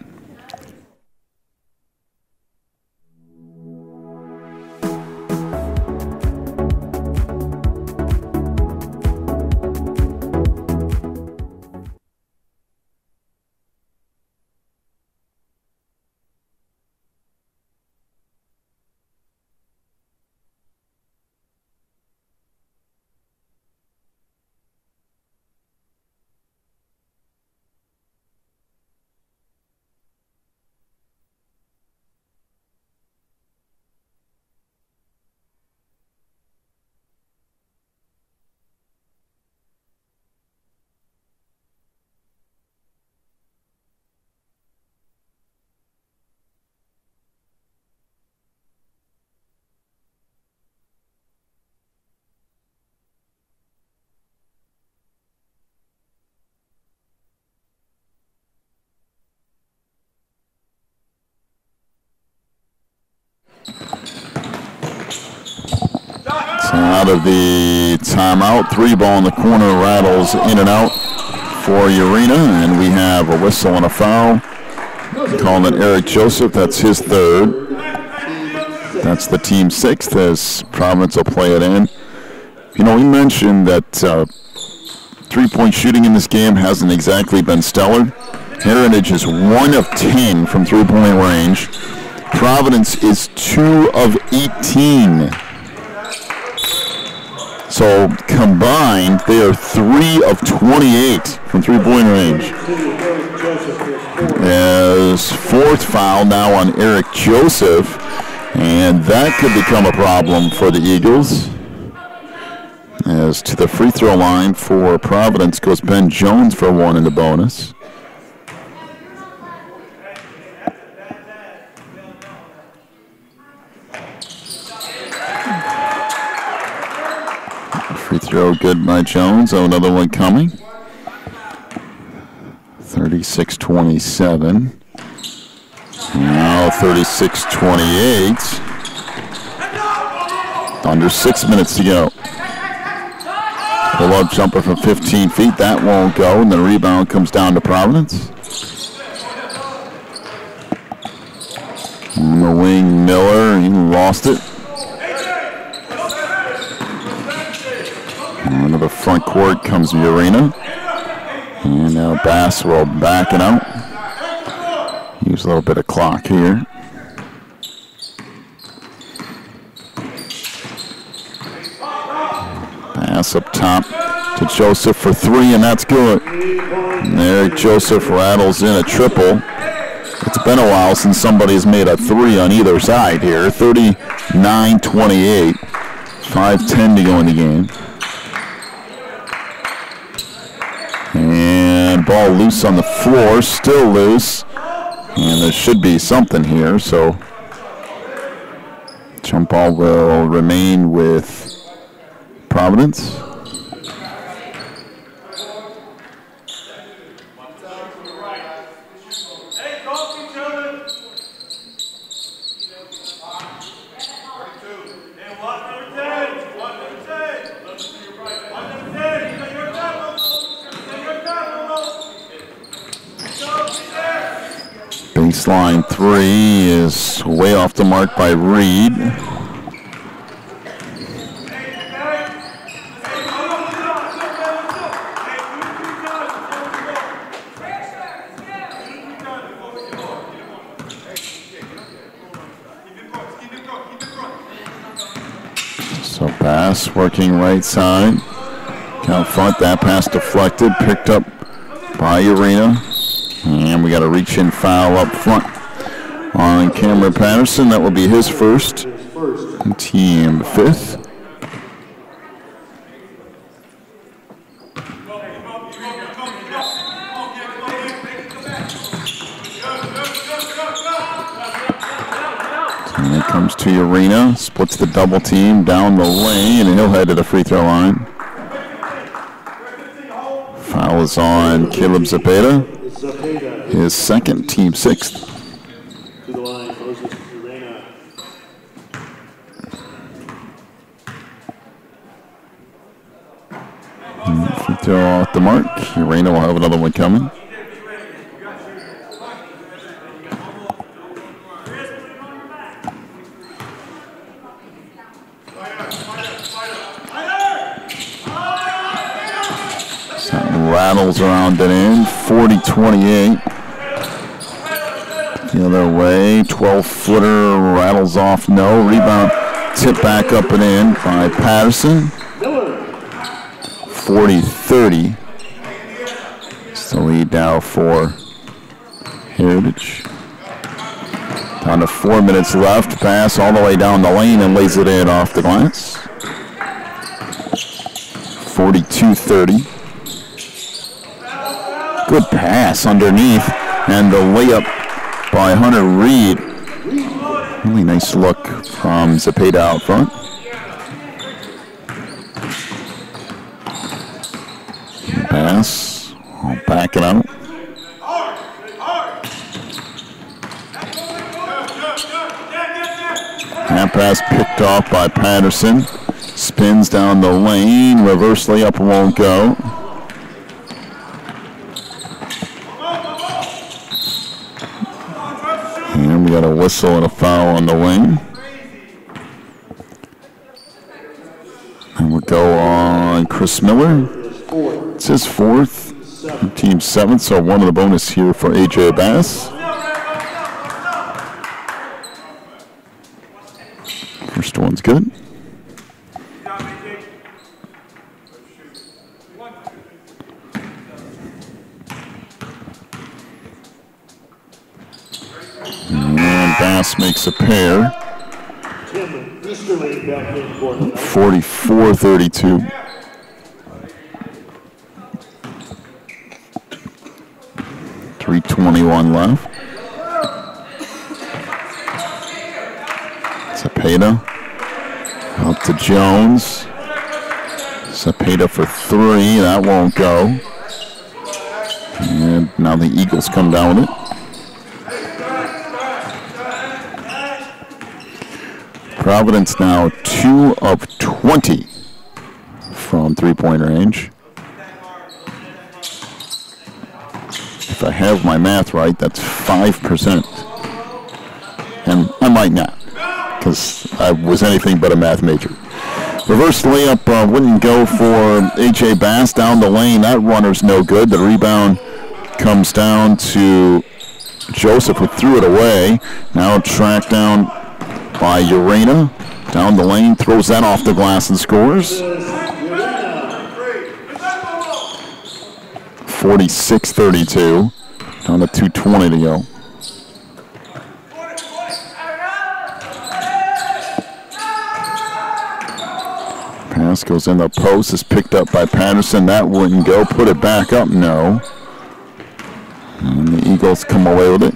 Speaker 1: Out of the timeout, 3 ball in the corner, rattles in and out for Urena, and we have a whistle and a foul. Calling it Eric Joseph, that's his 3rd. That's the team 6th as Providence will play it in. You know, we mentioned that 3-point shooting in this game hasn't exactly been stellar. Heritage is 1 of 10 from 3-point range. Providence is 2 of 18. So combined, they are 3 of 28 from 3-point range. As 4th foul now on Eric Joseph, and that could become a problem for the Eagles. As As to the free throw line for Providence goes Ben Jones for 1 in the bonus. Free throw good by Jones. Oh, another one coming. 36-27. Now 36-28. Under 6 minutes to go. Pull-up jumper from 15 feet. That won't go, and the rebound comes down to Providence. On the wing, Miller. He lost it. Into the front court comes Urena. And now Bass will back it out. Use a little bit of clock here. Pass up top to Joseph for 3, and that's good. And there Joseph rattles in a triple. It's been a while since somebody's made a 3 on either side here. 39-28. 5:10 to go in the game. And ball loose on the floor, still loose. And there should be something here, so jump ball will remain with Providence. Baseline 3 is way off the mark by Reed. So pass working right side. Out front, that pass deflected, picked up by Urena. And we got a reach-in foul up front on Cameron Patterson. That will be his first, and team 5th. And it comes to Urena, splits the double team down the lane, and he'll head to the free throw line. Foul is on Caleb Zepeda. His second, team 6th.
Speaker 3: To the line, Moses Urena.
Speaker 1: Free throw off the mark. Urena will have another one coming. Rattles around it in, 40-28. The other way, 12-footer rattles off, no. Rebound, tip back up and in by Patterson. 40-30. It's the lead now for Heritage. Down to 4 minutes left. Pass all the way down the lane and lays it in off the glass. 42-30. Good pass underneath, and the layup by Hunter Reed. Really nice look from Zepeda out front. Pass, I'll back it out. That pass picked off by Patterson. Spins down the lane, reverse layup won't go. And we got a whistle and a foul on the wing. And we'll go on Chris Miller. It's his 4th, team 7th, so one of the bonus here for A.J. Bass. First one's good. And Bass makes a pair. 44-32. 3:21 left. Cepeda up to Jones. Cepeda for 3. That won't go. And now the Eagles come down with it. Providence now 2 of 20 from three-point range. If I have my math right, that's 5%. And I might not, because I was anything but a math major. Reverse layup wouldn't go for A.J. Bass down the lane. That runner's no good. The rebound comes down to Joseph, who threw it away. Now tracked down by Urena. Down the lane, throws that off the glass and scores. 46-32. Down to 2:20 to go. Pass goes in the post, is picked up by Patterson. That wouldn't go. Put it back up, no. And the Eagles come away with it.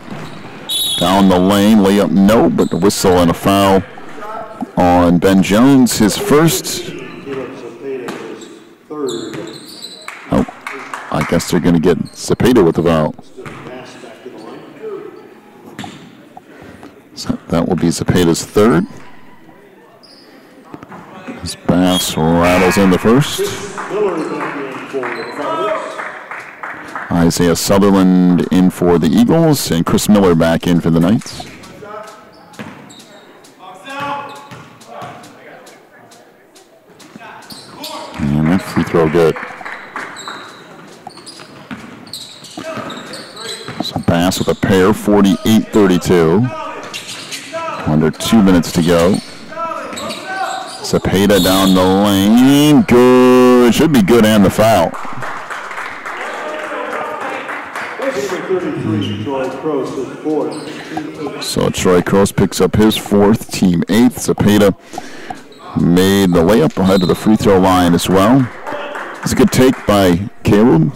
Speaker 1: Down the lane, layup, no, but the whistle and a foul on Ben Jones, his first. Oh, I guess they're going to get Cepeda with the foul. So that will be Cepeda's third. As Bass rattles in the first. Isaiah Sutherland in for the Eagles, and Chris Miller back in for the Knights. And that free throw good. So Bass with a pair, 48-32. Under 2 minutes to go. Cepeda down the lane, good, should be good, and the foul. So Troy Cross picks up his fourth, team eighth. Cepeda made the layup ahead of the free throw line as well. It's a good take by Caleb.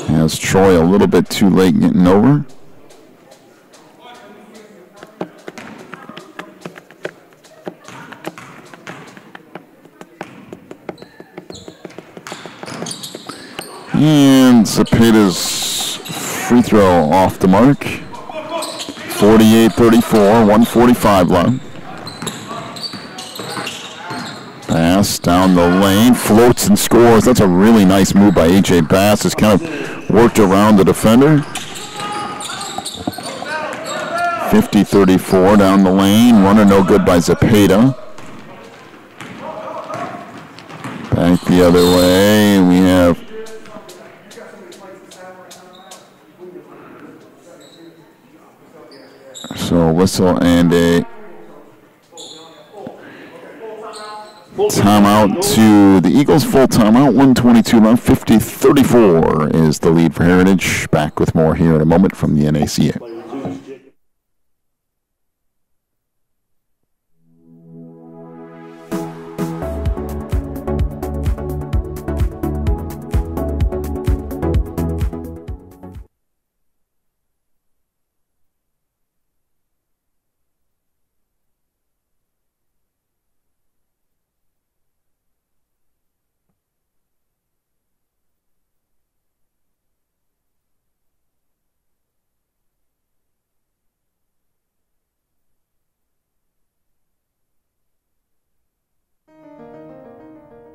Speaker 1: Has Troy a little bit too late getting over. And Cepeda's free throw off the mark. 48-34, 1:45 left. Bass down the lane, floats and scores. That's a really nice move by A.J. Bass. Has kind of worked around the defender. 50-34 down the lane. Runner no good by Cepeda. Back the other way. We have so whistle and a timeout to the Eagles. Full timeout, 1:22 left. 50-34 is the lead for Heritage. Back with more here in a moment from the NACA.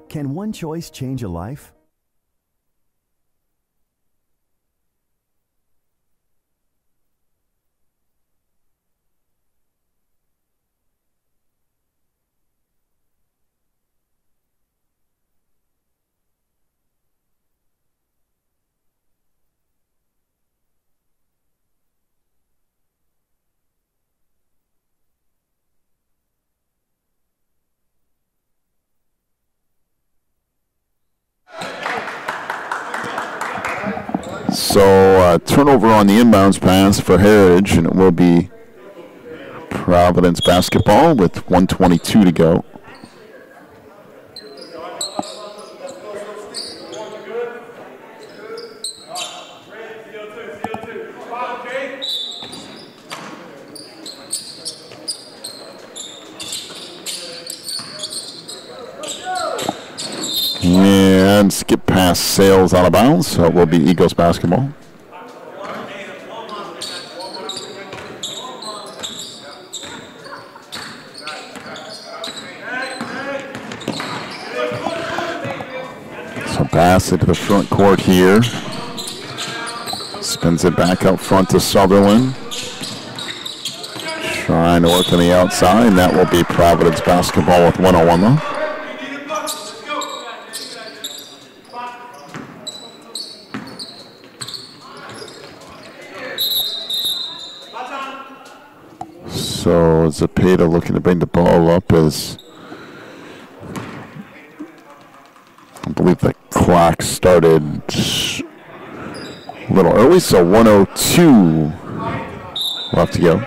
Speaker 4: Can one choice change a life?
Speaker 1: So turnover on the inbounds pass for Heritage, and it will be Providence basketball with 1:22 to go. and skip past Sales out of bounds, so it will be Eagles basketball. So pass into the front court here. Spins it back up front to Sutherland. Trying to work on the outside, and that will be Providence basketball with 101 though. So Zepeda looking to bring the ball up as I believe the clock started a little early, so 1:02 left to go.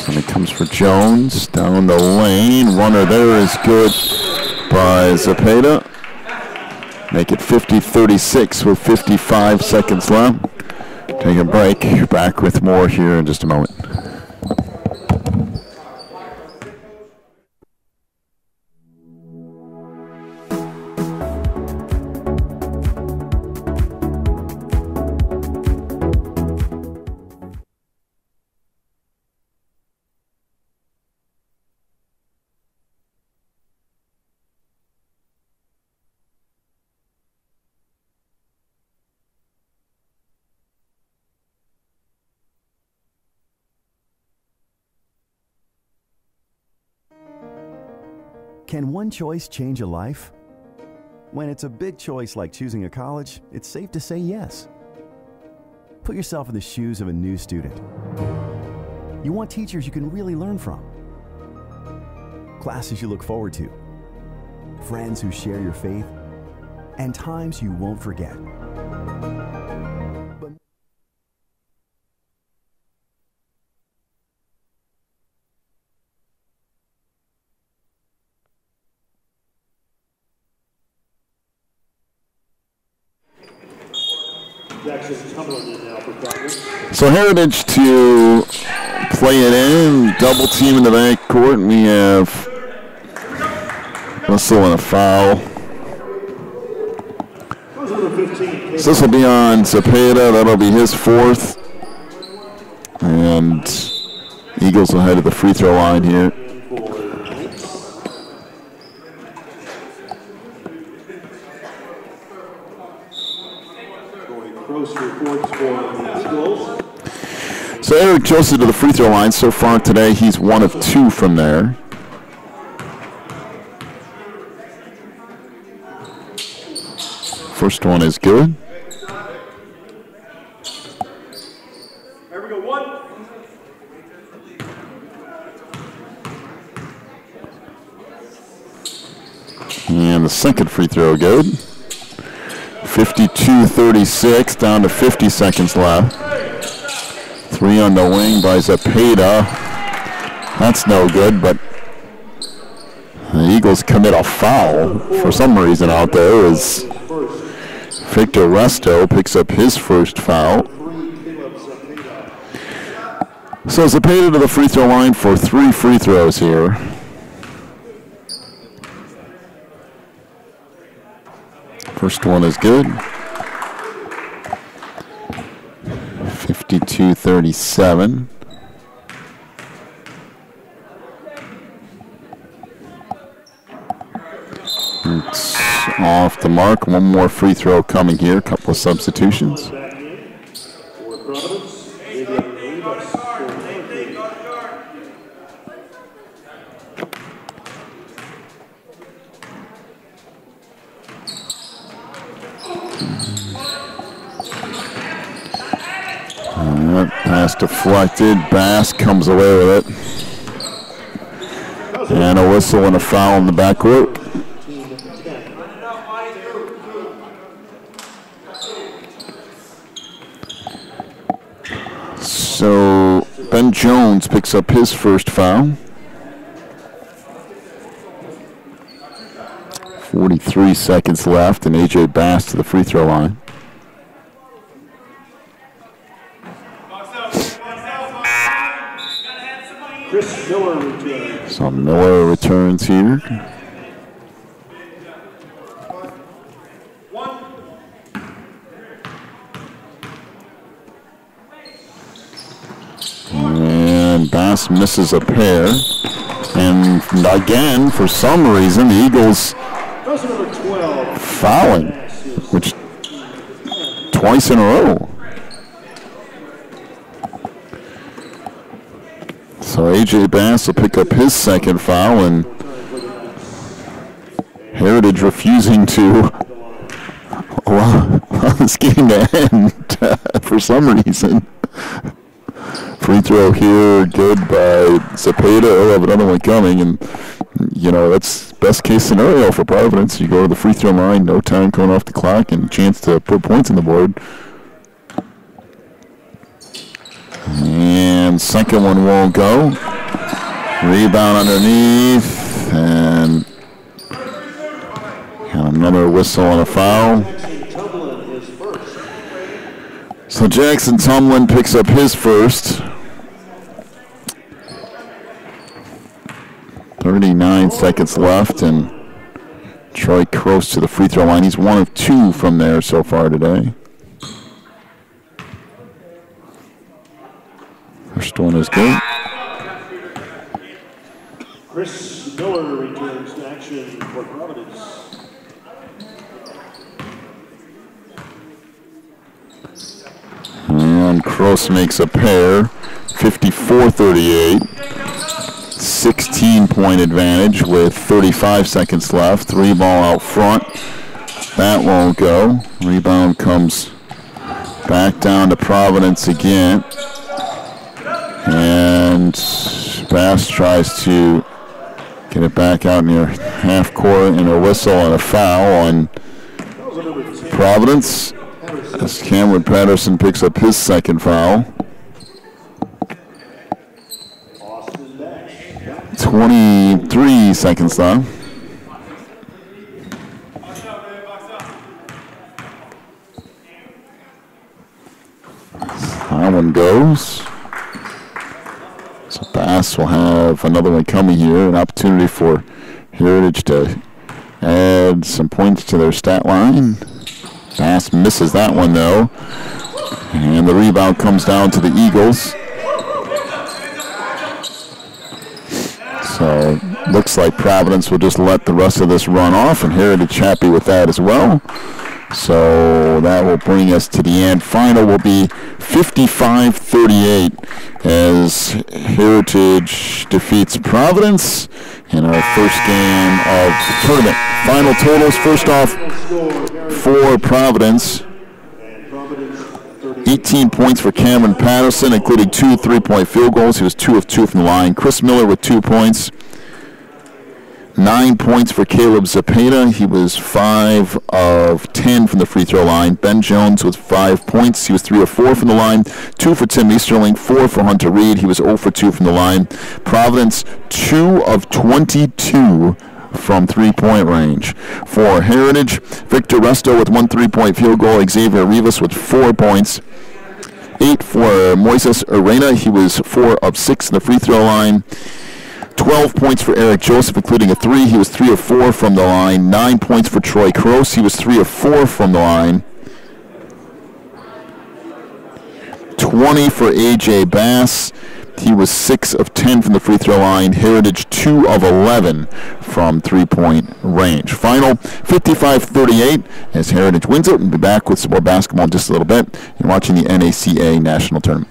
Speaker 1: And it comes for Jones down the lane. Runner there is good by Zepeda. Make it 50-36 with 55 seconds left. Take a break. Back with more here in just a moment.
Speaker 4: Can one choice change a life? When it's a big choice like choosing a college, it's safe to say yes. Put yourself in the shoes of a new student. You want teachers you can really learn from, classes you look forward to, friends who share your faith, and times you won't forget.
Speaker 1: So Heritage to play it in, double team in the backcourt, and we have Russell and a foul. So this will be on Zepeda, that'll be his fourth. And Eagles will head to the free throw line here. So Eric Joseph to the free throw line. So far today, he's 1 of 2 from there. First one is good.
Speaker 3: There we go, 1.
Speaker 1: And the second free throw good. 52-36, down to 50 seconds left. 3 on the wing by Zepeda. That's no good, but the Eagles commit a foul for some reason out there as Victor Resto picks up his first foul. So Zepeda to the free throw line for 3 free throws here. First one is good. 52-37. It's off the mark. One more free throw coming here. A couple of substitutions. Pass deflected. Bass comes away with it. And a whistle and a foul in the backcourt. So Ben Jones picks up his first foul. 43 seconds left, and A.J. Bass to the free throw line. So Miller returns here. Bass misses a pair. And again, for some reason, the Eagles fouling, which twice in a row. So A.J. Bass will pick up his second foul, and Heritage refusing to allow this game to end for some reason. Free throw here, good by Zepeda. He'll have another one coming, and you know that's best case scenario for Providence. You go to the free throw line, no time coming off the clock, and a chance to put points on the board. And second one won't go. Rebound underneath, and another whistle and a foul. So Jackson Tumlin picks up his first. 39 seconds left, and Troy Croce to the free throw line. He's 1 of 2 from there so far today. First one is good.
Speaker 3: Chris Miller returns to action for Providence.
Speaker 1: And Croce makes a pair, 54-38. 16-point advantage with 35 seconds left. 3 ball out front. That won't go. Rebound comes back down to Providence again. And Bass tries to get it back out near half court, and a whistle and a foul on Providence as Cameron Patterson picks up his second foul. 23 seconds left. That one goes. So Bass will have another one coming here, an opportunity for Heritage to add some points to their stat line. Bass misses that one though. And the rebound comes down to the Eagles. So looks like Providence will just let the rest of this run off, and Heritage happy with that as well. So that will bring us to the end. Final will be 55-38 as Heritage defeats Providence in our first game of the tournament. Final totals, first off, for Providence. 18 points for Cameron Patterson, including 2 3-point field goals. He was 2 of 2 from the line. Chris Miller with 2 points. 9 points for Caleb Zepeda. He was 5 of 10 from the free throw line. Ben Jones with 5 points. He was 3 of 4 from the line. 2 for Tim Easterling. 4 for Hunter Reed. He was 0 for 2 from the line. Providence, 2 of 22 from 3-point range. For Heritage, Victor Resto with 1 3-point field goal. Xavier Rivas with 4 points. 8 for Moises Arena. He was 4 of 6 in the free throw line. 12 points for Eric Joseph, including a 3. He was 3 of 4 from the line. 9 points for Troy Croce. He was 3 of 4 from the line. 20 for A.J. Bass. He was 6 of 10 from the free throw line. Heritage 2 of 11 from 3-point range. Final 55-38 as Heritage wins it. We'll be back with some more basketball in just a little bit. You're watching the NACA National Tournament.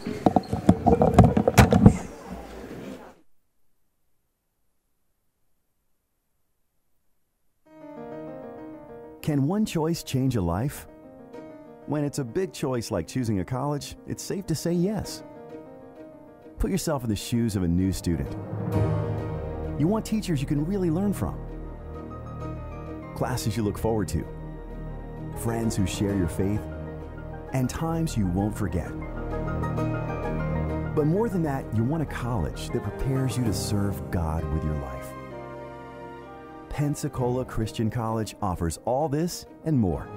Speaker 4: Can one choice change a life? When it's a big choice like choosing a college, it's safe to say yes. Put yourself in the shoes of a new student. You want teachers you can really learn from, classes you look forward to, friends who share your faith, and times you won't forget. But more than that, you want a college that prepares you to serve God with your life. Pensacola Christian College offers all this and more.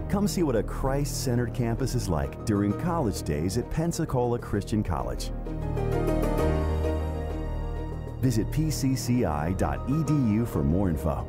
Speaker 4: Come see what a Christ-centered campus is like during college days at Pensacola Christian College. Visit pcci.edu for more info.